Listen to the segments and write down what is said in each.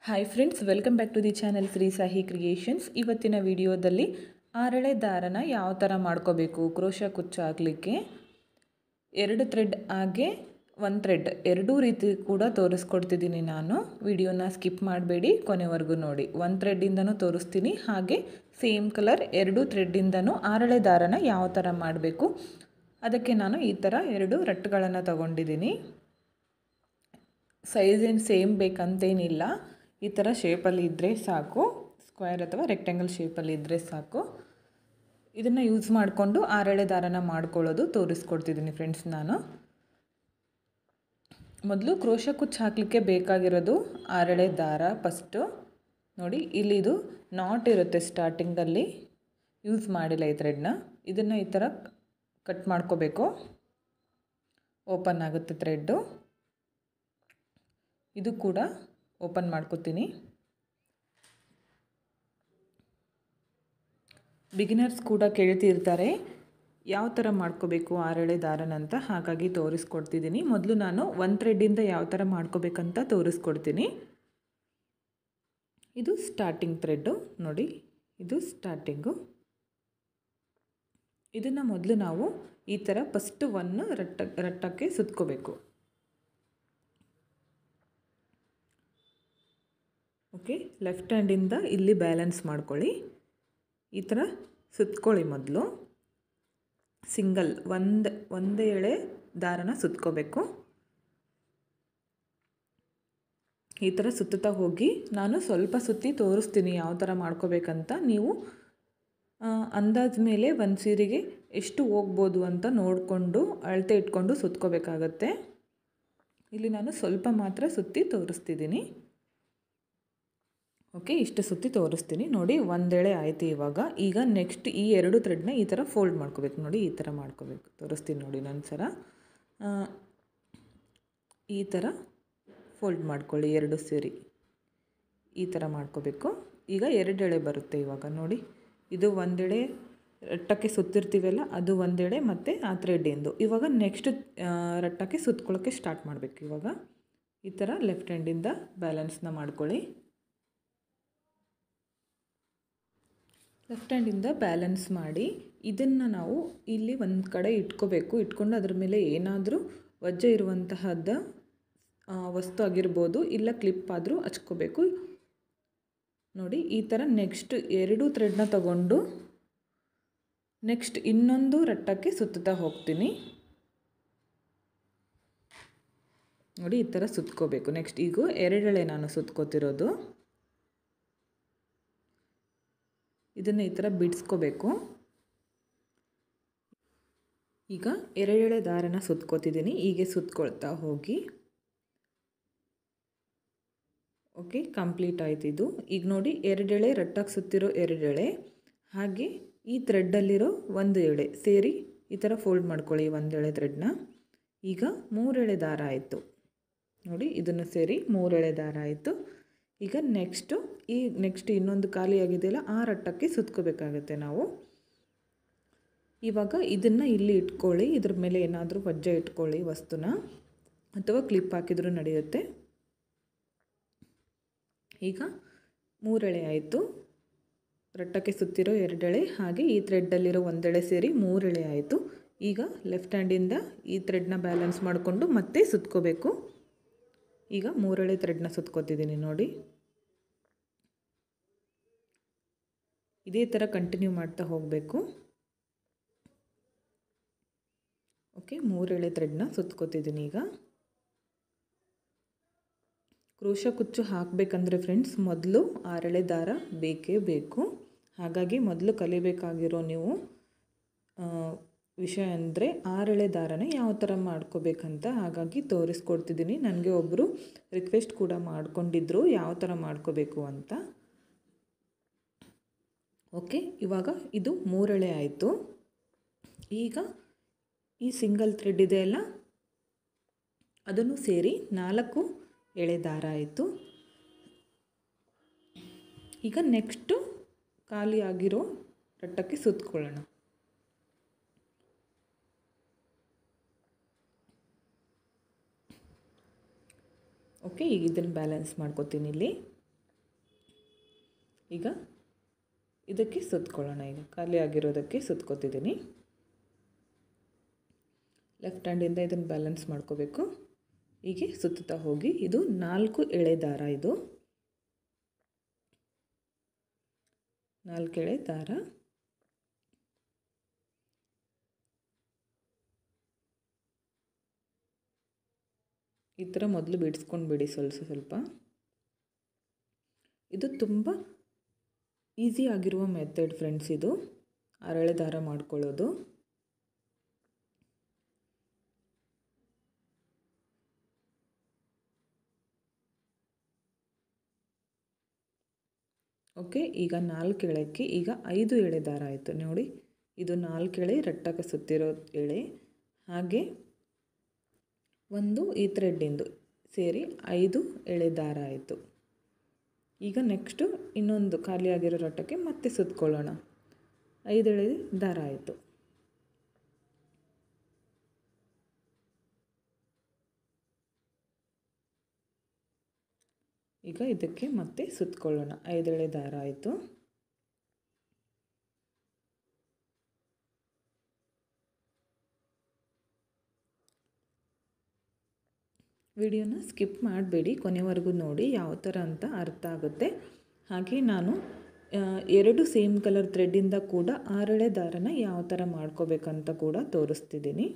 Hi friends, welcome back to the channel Shri Sahi creations. ಇವತ್ತಿನ ವಿಡಿಯೋದಲ್ಲಿ ಆರಳೆ ದಾರನ ಯಾವ ಥರ ಮಾಡ್ಕೋಬೇಕು, ಕ್ರೋಶ ಕುಚ್ಚು ಹಾಕಲಿಕ್ಕೆ 2 ಥ್ರೆಡ್ ಹಾಗೆ 1 ಥ್ರೆಡ್ ಎರಡೂ ರೀತಿ ಕೂಡ ತೋರಿಸ್ಕೊಡ್ತಿದ್ದೀನಿ. ನಾನು ವಿಡಿಯೋನ ಸ್ಕಿಪ್ ಮಾಡಬೇಡಿ, ಕೊನೆವರೆಗೂ ನೋಡಿ. 1 ಥ್ರೆಡ್ಡಿಂದನೂ ತೋರಿಸ್ತೀನಿ, ಹಾಗೆ ಸೇಮ್ ಕಲರ್ 2 ಥ್ರೆಡ್ಡಿಂದನೂ ಆರಳೆ ದಾರನ ಯಾವ ಥರ ಮಾಡಬೇಕು ಅದಕ್ಕೆ ನಾನು ಈ ಥರ 2 ರಟ್ಟುಗಳನ್ನು ತಗೊಂಡಿದ್ದೀನಿ. ಸೈಜ್ ಏನು ಸೇಮ್ ಬೇಕಂತೇನಿಲ್ಲ, ಈ ಥರ ಶೇಪಲ್ಲಿ ಇದ್ದರೆ ಸಾಕು, ಸ್ಕ್ವೇರ್ ಅಥವಾ ರೆಕ್ಟ್ಯಾಂಗಲ್ ಶೇಪಲ್ಲಿ ಇದ್ದರೆ ಸಾಕು. ಇದನ್ನು ಯೂಸ್ ಮಾಡಿಕೊಂಡು ಆರಳೆ ದಾರನ ಮಾಡ್ಕೊಳ್ಳೋದು ತೋರಿಸ್ಕೊಡ್ತಿದ್ದೀನಿ ಫ್ರೆಂಡ್ಸ್. ನಾನು ಮೊದಲು ಕ್ರೋಶ ಕುಚ್ಚು ಹಾಕಲಿಕ್ಕೆ ಬೇಕಾಗಿರೋದು ಆರಳೆ ದಾರ. ಫಸ್ಟು ನೋಡಿ, ಇಲ್ಲಿದು ನಾಟ್ ಇರುತ್ತೆ ಸ್ಟಾರ್ಟಿಂಗಲ್ಲಿ, ಯೂಸ್ ಮಾಡಿಲ್ಲ ಈ ಥ್ರೆಡ್ನ. ಇದನ್ನು ಈ ಥರ ಕಟ್ ಮಾಡ್ಕೋಬೇಕು, ಓಪನ್ ಆಗುತ್ತೆ ಥ್ರೆಡ್ಡು. ಇದು ಕೂಡ ಓಪನ್ ಮಾಡ್ಕೋತೀನಿ. ಬಿಗಿನರ್ಸ್ ಕೂಡ ಕೇಳ್ತಿರ್ತಾರೆ ಯಾವ ಥರ ಮಾಡ್ಕೋಬೇಕು ಆರಳೆ ದಾರನಂತ, ಹಾಗಾಗಿ ತೋರಿಸ್ಕೊಡ್ತಿದ್ದೀನಿ. ಮೊದಲು ನಾನು 1 ಥ್ರೆಡ್ಡಿಂದ ಯಾವ ಥರ ಮಾಡ್ಕೋಬೇಕಂತ ತೋರಿಸ್ಕೊಡ್ತೀನಿ. ಇದು ಸ್ಟಾರ್ಟಿಂಗ್ ಥ್ರೆಡ್ಡು ನೋಡಿ, ಇದು ಸ್ಟಾರ್ಟಿಂಗು. ಇದನ್ನು ಮೊದಲು ನಾವು ಈ ಥರ ಫಸ್ಟ್ 1 ರಟ್ಟಕ್ಕೆ ಸುತ್ಕೋಬೇಕು. ಓಕೆ, ಲೆಫ್ಟ್ ಹ್ಯಾಂಡಿಂದ ಇಲ್ಲಿ ಬ್ಯಾಲೆನ್ಸ್ ಮಾಡ್ಕೊಳ್ಳಿ, ಈ ಥರ ಸುತ್ಕೊಳ್ಳಿ. ಮೊದಲು ಸಿಂಗಲ್ ಒಂದೇ ಎಳೆ ದಾರನ ಸುತ್ಕೋಬೇಕು. ಈ ಥರ ಸುತ್ತುತ್ತಾ ಹೋಗಿ ನಾನು ಸ್ವಲ್ಪ ಸುತ್ತಿ ತೋರಿಸ್ತೀನಿ ಯಾವ ಥರ ಮಾಡ್ಕೋಬೇಕಂತ. ನೀವು ಅಂದಾಜು ಮೇಲೆ ಒಂದು ಸೀರೆಗೆ ಎಷ್ಟು ಹೋಗ್ಬೋದು ಅಂತ ನೋಡಿಕೊಂಡು ಅಳತೆ ಇಟ್ಕೊಂಡು ಸುತ್ಕೋಬೇಕಾಗತ್ತೆ. ಇಲ್ಲಿ ನಾನು ಸ್ವಲ್ಪ ಮಾತ್ರ ಸುತ್ತಿ ತೋರಿಸ್ತಿದ್ದೀನಿ. ಓಕೆ, ಇಷ್ಟು ಸುತ್ತಿ ತೋರಿಸ್ತೀನಿ ನೋಡಿ. 1 ಎಳೆ ಆಯಿತು ಇವಾಗ. ಈಗ ನೆಕ್ಸ್ಟ್ ಈ 2 ಥ್ರೆಡ್ನ ಈ ಥರ ಫೋಲ್ಡ್ ಮಾಡ್ಕೋಬೇಕು ನೋಡಿ, ಈ ಥರ ಮಾಡ್ಕೋಬೇಕು. ತೋರಿಸ್ತೀನಿ ನೋಡಿ ನನ್ನ ಸರ. ಈ ಥರ ಫೋಲ್ಡ್ ಮಾಡ್ಕೊಳ್ಳಿ, 2 ಸೇರಿ ಈ ಥರ ಮಾಡ್ಕೋಬೇಕು. ಈಗ 2 ಎಳೆ ಬರುತ್ತೆ ಇವಾಗ ನೋಡಿ. ಇದು 1 ಎಳೆ ರಟ್ಟಕ್ಕೆ ಸುತ್ತಿರ್ತೀವಲ್ಲ, ಅದು 1 ಎಳೆ ಮತ್ತು ಆ ಥ್ರೆಡ್ಡಿಂದು. ಇವಾಗ ನೆಕ್ಸ್ಟ್ ರಟ್ಟಕ್ಕೆ ಸುತ್ಕೊಳ್ಳೋಕ್ಕೆ ಸ್ಟಾರ್ಟ್ ಮಾಡಬೇಕು. ಇವಾಗ ಈ ಥರ ಲೆಫ್ಟ್ ಹ್ಯಾಂಡಿಂದ ಬ್ಯಾಲೆನ್ಸ್ನ ಮಾಡ್ಕೊಳ್ಳಿ. ಲೆಫ್ಟ್ ಹ್ಯಾಂಡಿಂದ ಬ್ಯಾಲೆನ್ಸ್ ಮಾಡಿ ಇದನ್ನು ನಾವು ಇಲ್ಲಿ ಒಂದು ಕಡೆ ಇಟ್ಕೋಬೇಕು. ಇಟ್ಕೊಂಡು ಅದ್ರ ಮೇಲೆ ಏನಾದರೂ ವಜ್ಜೆ ಇರುವಂತಹದ್ದು ವಸ್ತು ಆಗಿರ್ಬೋದು, ಇಲ್ಲ ಕ್ಲಿಪ್ ಆದರೂ ಹಚ್ಕೋಬೇಕು ನೋಡಿ. ಈ ಥರ ನೆಕ್ಸ್ಟ್ 2 ಥ್ರೆಡ್ನ ತಗೊಂಡು ನೆಕ್ಸ್ಟ್ ಇನ್ನೊಂದು ರಟ್ಟಕ್ಕೆ ಸುತ್ತುತ್ತಾ ಹೋಗ್ತೀನಿ ನೋಡಿ. ಈ ಥರ ಸುತ್ಕೋಬೇಕು. ನೆಕ್ಸ್ಟ್ ಈಗ 2 ಎಳೆ ನಾನು ಸುತ್ಕೋತಿರೋದು, ಇದನ್ನು ಈ ಥರ ಬಿಡಿಸ್ಕೋಬೇಕು. ಈಗ 2 ಎಳೆ ದಾರನ ಸುತ್ಕೋತಿದ್ದೀನಿ, ಹೀಗೆ ಸುತ್ಕೊಳ್ತಾ ಹೋಗಿ. ಓಕೆ, ಕಂಪ್ಲೀಟ್ ಆಯ್ತು ಇದು. ಈಗ ನೋಡಿ, 2 ಎಳೆ ರಟ್ಟಕ್ಕೆ ಸುತ್ತಿರೋ 2 ಎಳೆ, ಹಾಗೆ ಈ ಥ್ರೆಡ್ಡಲ್ಲಿರೋ 1 ಎಳೆ ಸೇರಿ ಈ ಥರ ಫೋಲ್ಡ್ ಮಾಡ್ಕೊಳ್ಳಿ 1 ಎಳೆ ಥ್ರೆಡ್ನ. ಈಗ 3 ಎಳೆ ದಾರ ಆಯಿತು ನೋಡಿ, ಇದನ್ನು ಸೇರಿ 3 ಎಳೆ ದಾರ ಆಯಿತು. ಈಗ ನೆಕ್ಸ್ಟ್ ಇನ್ನೊಂದು ಖಾಲಿ ಆಗಿದೆಯಲ್ಲ, ಆ ರಟ್ಟಕ್ಕೆ ಸುತ್ಕೋಬೇಕಾಗತ್ತೆ ನಾವು. ಇವಾಗ ಇದನ್ನು ಇಲ್ಲಿ ಇಟ್ಕೊಳ್ಳಿ, ಇದ್ರ ಮೇಲೆ ಏನಾದರೂ ವಜ್ಜೆ ಇಟ್ಕೊಳ್ಳಿ ವಸ್ತುನ, ಅಥವಾ ಕ್ಲಿಪ್ ಹಾಕಿದ್ರೂ ನಡೆಯುತ್ತೆ. ಈಗ 3 ಎಳೆ ಆಯಿತು, ರಟ್ಟಕ್ಕೆ ಸುತ್ತಿರೋ 2 ಎಳೆ, ಹಾಗೆ ಈ ಥ್ರೆಡ್ಡಲ್ಲಿರೋ 1 ಎಳೆ ಸೇರಿ 3 ಎಳೆ ಆಯಿತು. ಈಗ ಲೆಫ್ಟ್ ಹ್ಯಾಂಡಿಂದ ಈ ಥ್ರೆಡ್ನ ಬ್ಯಾಲೆನ್ಸ್ ಮಾಡಿಕೊಂಡು ಮತ್ತೆ ಸುತ್ಕೋಬೇಕು. ಈಗ 3 ಎಳೆ ಥ್ರೆಡ್ನ ಸುತ್ಕೋತಿದ್ದೀನಿ ನೋಡಿ. ಇದೇ ಥರ ಕಂಟಿನ್ಯೂ ಮಾಡ್ತಾ ಹೋಗಬೇಕು. ಓಕೆ, 3 ಎಳೆ ಥ್ರೆಡ್ನ ಸುತ್ಕೋತಿದ್ದೀನಿ. ಈಗ ಕ್ರೋಶ ಕುಚ್ಚು ಹಾಕಬೇಕಂದ್ರೆ ಫ್ರೆಂಡ್ಸ್, ಮೊದಲು 6 ಎಳೆ ದಾರ ಬೇಕೇ ಬೇಕು. ಹಾಗಾಗಿ ಮೊದಲು ಕಲಿಬೇಕಾಗಿರೋ ನೀವು ವಿಷಯ ಅಂದರೆ 6 ಎಳೆ ದಾರನ ಯಾವ ಥರ ಮಾಡ್ಕೋಬೇಕಂತ. ಹಾಗಾಗಿ ತೋರಿಸ್ಕೊಡ್ತಿದ್ದೀನಿ. ನನಗೆ ಒಬ್ಬರು ರಿಕ್ವೆಸ್ಟ್ ಕೂಡ ಮಾಡ್ಕೊಂಡಿದ್ರು ಯಾವ ಥರ ಮಾಡ್ಕೋಬೇಕು ಅಂತ. ಓಕೆ, ಇವಾಗ ಇದು 3 ಎಳೆ ಆಯಿತು. ಈಗ ಈ ಸಿಂಗಲ್ ಥ್ರೆಡ್ ಇದೆಯಲ್ಲ, ಅದನ್ನು ಸೇರಿ 4 ಎಳೆ ದಾರ ಆಯಿತು. ಈಗ ನೆಕ್ಸ್ಟು ಖಾಲಿ ಆಗಿರೋ ರಟ್ಟಕ್ಕೆ ಸುತ್ಕೊಳ್ಳೋಣ. ಓಕೆ, ಈಗ ಇದನ್ನು ಬ್ಯಾಲೆನ್ಸ್ ಮಾಡ್ಕೋತೀನಿ ಇಲ್ಲಿ. ಈಗ ಇದಕ್ಕೆ ಸುತ್ಕೊಳ್ಳೋಣ. ಈಗ ಖಾಲಿ ಆಗಿರೋದಕ್ಕೆ ಸುತ್ಕೋತಿದ್ದೀನಿ. ಲೆಫ್ಟ್ ಹ್ಯಾಂಡಿಂದ ಇದನ್ನು ಬ್ಯಾಲೆನ್ಸ್ ಮಾಡ್ಕೋಬೇಕು. ಹೀಗೆ ಸುತ್ತುತ್ತಾ ಹೋಗಿ. ಇದು 4 ಎಳೆ ದಾರ. ಇದು 4 ಎಳೆ ದಾರ. ಈ ಥರ ಮೊದಲು ಬಿಡಿಸ್ಕೊಂಡು ಬಿಡಿ ಸ್ವಲ್ಪ. ಇದು ತುಂಬ ಈಸಿ ಆಗಿರುವ ಮೆಥಡ್ ಫ್ರೆಂಡ್ಸ್. ಇದು ಅರಳೆ ದಾರ ಮಾಡ್ಕೊಳ್ಳೋದು. ಓಕೆ, ಈಗ 4 ಎಳೆಕ್ಕೆ ಈಗ 5 ಎಳೆ ದಾರ ಆಯಿತು ನೋಡಿ. ಇದು 4 ಎಳೆ ರಟ್ಟಕ್ಕೆ ಸುತ್ತಿರೋ ಎಳೆ, ಹಾಗೆ ಒಂದು ಈ ಥ್ರೆಡ್ಡಿಂದು ಸೇರಿ 5 ಎಳೆ ದಾರ ಆಯಿತು. ಈಗ ನೆಕ್ಸ್ಟು ಇನ್ನೊಂದು ಖಾಲಿಯಾಗಿರೋ ರಟ್ಟಕ್ಕೆ ಮತ್ತೆ ಸುತ್ಕೊಳ್ಳೋಣ. 5 ಎಳೆ ದಾರ ಆಯಿತು. ಈಗ ಇದಕ್ಕೆ ಮತ್ತೆ ಸುತ್ಕೊಳ್ಳೋಣ. 5 ಎಳೆ ದಾರ ಆಯಿತು. ವಿಡಿಯೋನ ಸ್ಕಿಪ್ ಮಾಡಬೇಡಿ, ಕೊನೆವರೆಗೂ ನೋಡಿ, ಯಾವ ಥರ ಅಂತ ಅರ್ಥ ಆಗುತ್ತೆ. ಹಾಗೆ ನಾನು 2 ಸೇಮ್ ಕಲರ್ ಥ್ರೆಡ್ಡಿಂದ ಕೂಡ 6 ಎಳೆ ದಾರನ ಯಾವ ಥರ ಮಾಡ್ಕೋಬೇಕಂತ ಕೂಡ ತೋರಿಸ್ತಿದ್ದೀನಿ.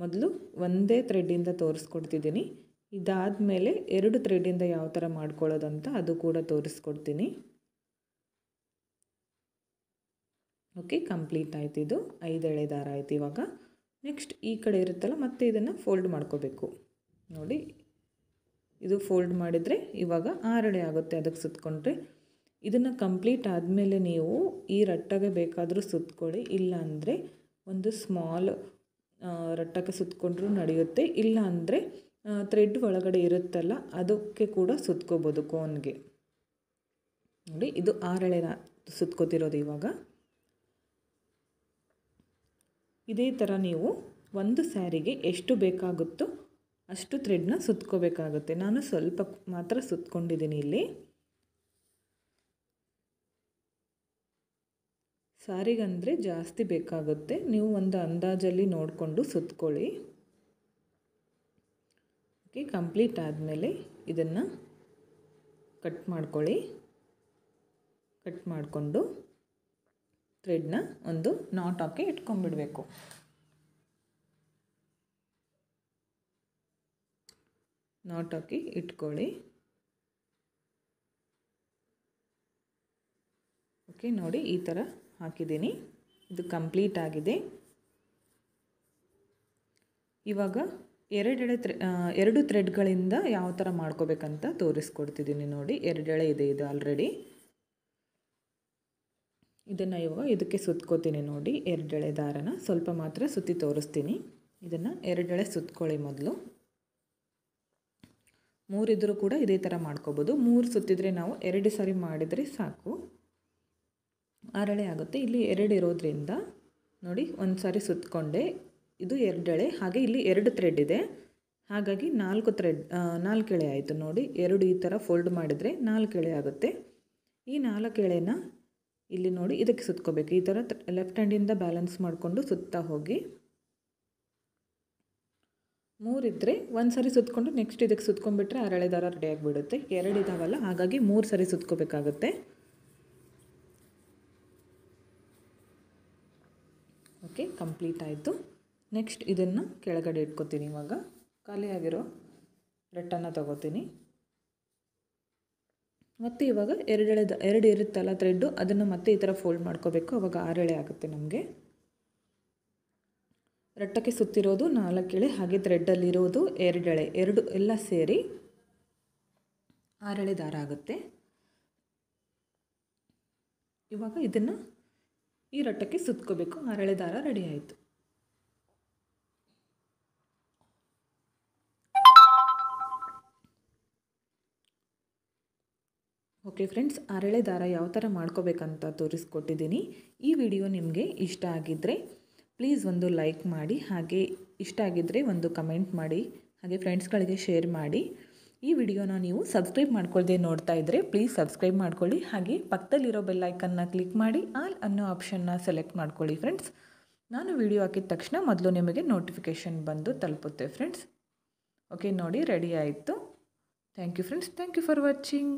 ಮೊದಲು ಒಂದೇ ಥ್ರೆಡ್ಡಿಂದ ತೋರಿಸ್ಕೊಡ್ತಿದ್ದೀನಿ. ಇದಾದಮೇಲೆ 2 ಥ್ರೆಡ್ಡಿಂದ ಯಾವ ಥರ ಮಾಡ್ಕೊಳ್ಳೋದಂತ ಅದು ಕೂಡ ತೋರಿಸ್ಕೊಡ್ತೀನಿ. ಓಕೆ, ಕಂಪ್ಲೀಟ್ ಆಯ್ತು. ಇದು 5 ಎಳೆ ದಾರ ಆಯಿತು. ಇವಾಗ ನೆಕ್ಸ್ಟ್ ಈ ಕಡೆ ಇರುತ್ತಲ್ಲ, ಮತ್ತೆ ಇದನ್ನು ಫೋಲ್ಡ್ ಮಾಡ್ಕೋಬೇಕು ನೋಡಿ. ಇದು ಫೋಲ್ಡ್ ಮಾಡಿದರೆ ಇವಾಗ 6 ಎಳೆ ಆಗುತ್ತೆ. ಅದಕ್ಕೆ ಸುತ್ಕೊಂಡ್ರೆ ಇದನ್ನು ಕಂಪ್ಲೀಟ್ ಆದಮೇಲೆ ನೀವು ಈ ರಟ್ಟಗೆ ಬೇಕಾದರೂ ಸುತ್ಕೊಳ್ಳಿ, ಇಲ್ಲ ಅಂದರೆ ಒಂದು ಸ್ಮಾಲ್ ರಟ್ಟಕ್ಕೆ ಸುತ್ಕೊಂಡ್ರೂ ನಡೆಯುತ್ತೆ. ಇಲ್ಲ ಅಂದರೆ ಥ್ರೆಡ್ ಒಳಗಡೆ ಇರುತ್ತಲ್ಲ ಅದಕ್ಕೆ ಕೂಡ ಸುತ್ಕೋಬೋದು ಕೋನ್ಗೆ ನೋಡಿ. ಇದು 6 ಎಳೆ ಸುತ್ಕೋತಿರೋದು. ಇವಾಗ ಇದೇ ಥರ ನೀವು ಒಂದು ಸ್ಯಾರಿಗೆ ಎಷ್ಟು ಬೇಕಾಗುತ್ತೋ ಅಷ್ಟು ಥ್ರೆಡ್ನ ಸುತ್ಕೋಬೇಕಾಗುತ್ತೆ. ನಾನು ಸ್ವಲ್ಪ ಮಾತ್ರ ಸುತ್ಕೊಂಡಿದ್ದೀನಿ. ಇಲ್ಲಿ ಸಾರಿಗಂದರೆ ಜಾಸ್ತಿ ಬೇಕಾಗುತ್ತೆ. ನೀವು ಒಂದು ಅಂದಾಜಲ್ಲಿ ನೋಡಿಕೊಂಡು ಸುತ್ಕೊಳ್ಳಿ. ಓಕೆ, ಕಂಪ್ಲೀಟ್ ಆದಮೇಲೆ ಇದನ್ನು ಕಟ್ ಮಾಡ್ಕೊಳ್ಳಿ. ಕಟ್ ಮಾಡಿಕೊಂಡು ಥ್ರೆಡ್ನ ಒಂದು ನಾಟ್ ಹಾಕಿ ಇಟ್ಕೊಂಡ್ಬಿಡಬೇಕು. ನಾಟ್ ಹಾಕಿ ಇಟ್ಕೊಳ್ಳಿ. ಓಕೆ ನೋಡಿ, ಈ ಥರ ಹಾಕಿದ್ದೀನಿ. ಇದು ಕಂಪ್ಲೀಟ್ ಆಗಿದೆ. ಇವಾಗ 2 ಥ್ರೆಡ್ಗಳಿಂದ ಯಾವ ಥರ ಮಾಡ್ಕೋಬೇಕಂತ ತೋರಿಸ್ಕೊಡ್ತಿದ್ದೀನಿ ನೋಡಿ. 2 ಎಳೆ ಇದೆ ಇದು ಆಲ್ರೆಡಿ. ಇದನ್ನು ಇವಾಗ ಇದಕ್ಕೆ ಸುತ್ಕೋತೀನಿ ನೋಡಿ. 2 ಎಳೆ ದಾರನ ಸ್ವಲ್ಪ ಮಾತ್ರ ಸುತ್ತಿ ತೋರಿಸ್ತೀನಿ. ಇದನ್ನು 2 ಎಳೆ ಸುತ್ಕೊಳ್ಳಿ ಮೊದಲು. 3 ಇದ್ದರೂ ಕೂಡ ಇದೇ ಥರ ಮಾಡ್ಕೋಬೋದು. 3 ಸುತ್ತಿದ್ರೆ ನಾವು 2 ಸಾರಿ ಮಾಡಿದರೆ ಸಾಕು, 6 ಎಳೆ ಆಗುತ್ತೆ. ಇಲ್ಲಿ 2 ಇರೋದ್ರಿಂದ ನೋಡಿ, ಒಂದು ಸಾರಿ ಸುತ್ತಕೊಂಡೆ. ಇದು 2 ಎಳೆ, ಹಾಗೆ ಇಲ್ಲಿ 2 ಥ್ರೆಡ್ ಇದೆ, ಹಾಗಾಗಿ 4 ಎಳೆ ಆಯಿತು ನೋಡಿ. 2 ಈ ಥರ ಫೋಲ್ಡ್ ಮಾಡಿದರೆ 4 ಎಳೆ ಆಗುತ್ತೆ. ಈ 4 ಎಳೆನ ಇಲ್ಲಿ ನೋಡಿ ಇದಕ್ಕೆ ಸುತ್ಕೋಬೇಕು. ಈ ಥರ ಲೆಫ್ಟ್ ಹ್ಯಾಂಡಿಂದ ಬ್ಯಾಲೆನ್ಸ್ ಮಾಡಿಕೊಂಡು ಸುತ್ತಾ ಹೋಗಿ. 3 ಇದ್ದರೆ ಒಂದು ಸಾರಿ ಸುತ್ಕೊಂಡು ನೆಕ್ಸ್ಟ್ ಇದಕ್ಕೆ ಸುತ್ಕೊಂಡ್ಬಿಟ್ರೆ 6 ಎಳೆ ದಾರ ರೆಡಿ ಆಗಿಬಿಡುತ್ತೆ. 2 ಇದಾವಲ್ಲ, ಹಾಗಾಗಿ 3 ಸಾರಿ ಸುತ್ಕೋಬೇಕಾಗುತ್ತೆ. ಓಕೆ, ಕಂಪ್ಲೀಟ್ ಆಯಿತು. ನೆಕ್ಸ್ಟ್ ಇದನ್ನು ಕೆಳಗಡೆ ಇಟ್ಕೋತೀನಿ. ಇವಾಗ ಖಾಲಿಯಾಗಿರೋ ರಟ್ಟನ್ನು ತಗೋತೀನಿ. ಮತ್ತು ಇವಾಗ 2 ಇರುತ್ತಲ್ಲ ಥ್ರೆಡ್ಡು, ಅದನ್ನು ಮತ್ತೆ ಈ ಥರ ಫೋಲ್ಡ್ ಮಾಡ್ಕೋಬೇಕು. ಅವಾಗ 6 ಎಳೆ ಆಗುತ್ತೆ ನಮಗೆ. ರಟ್ಟಕ್ಕೆ ಸುತ್ತಿರೋದು 4 ಎಳೆ, ಹಾಗೆ ಥ್ರೆಡ್ಡಲ್ಲಿರೋದು 2 ಎಳೆ, 2 ಎಲ್ಲ ಸೇರಿ 6 ಎಳೆ ದಾರ ಆಗುತ್ತೆ. ಇವಾಗ ಇದನ್ನು ಈ ರಟ್ಟಕ್ಕೆ ಸುತ್ಕೋಬೇಕು. 6 ಎಳೆ ದಾರ ರೆಡಿ ಆಯಿತು. ಓಕೆ ಫ್ರೆಂಡ್ಸ್, 6 ಎಳೆ ದಾರ ಯಾವ ಥರ ಮಾಡ್ಕೋಬೇಕಂತ ತೋರಿಸ್ಕೊಟ್ಟಿದ್ದೀನಿ. ಈ ವಿಡಿಯೋ ನಿಮಗೆ ಇಷ್ಟ ಆಗಿದ್ದರೆ ಪ್ಲೀಸ್ ಒಂದು ಲೈಕ್ ಮಾಡಿ, ಹಾಗೆ ಇಷ್ಟ ಆಗಿದ್ದರೆ ಒಂದು ಕಮೆಂಟ್ ಮಾಡಿ, ಹಾಗೆ ಫ್ರೆಂಡ್ಸ್ಗಳಿಗೆ ಶೇರ್ ಮಾಡಿ. ಈ ವಿಡಿಯೋನ ನೀವು ಸಬ್ಸ್ಕ್ರೈಬ್ ಮಾಡ್ಕೊಳ್ಳದೆ ನೋಡ್ತಾ ಇದ್ದರೆ ಪ್ಲೀಸ್ ಸಬ್ಸ್ಕ್ರೈಬ್ ಮಾಡ್ಕೊಳ್ಳಿ. ಹಾಗೆ ಪಕ್ಕದಲ್ಲಿರೋ ಬೆಲ್ ಐಕನ್ನ ಕ್ಲಿಕ್ ಮಾಡಿ ಆಲ್ ಅನ್ನೋ ಆಪ್ಷನ್ನ ಸೆಲೆಕ್ಟ್ ಮಾಡ್ಕೊಳ್ಳಿ ಫ್ರೆಂಡ್ಸ್. ನಾನು ವಿಡಿಯೋ ಹಾಕಿದ ತಕ್ಷಣ ಮೊದಲು ನಿಮಗೆ ನೋಟಿಫಿಕೇಷನ್ ಬಂದು ತಲುಪುತ್ತೆ ಫ್ರೆಂಡ್ಸ್. ಓಕೆ, ನೋಡಿ ರೆಡಿ ಆಯಿತು. Thank you friends. Thank you for watching.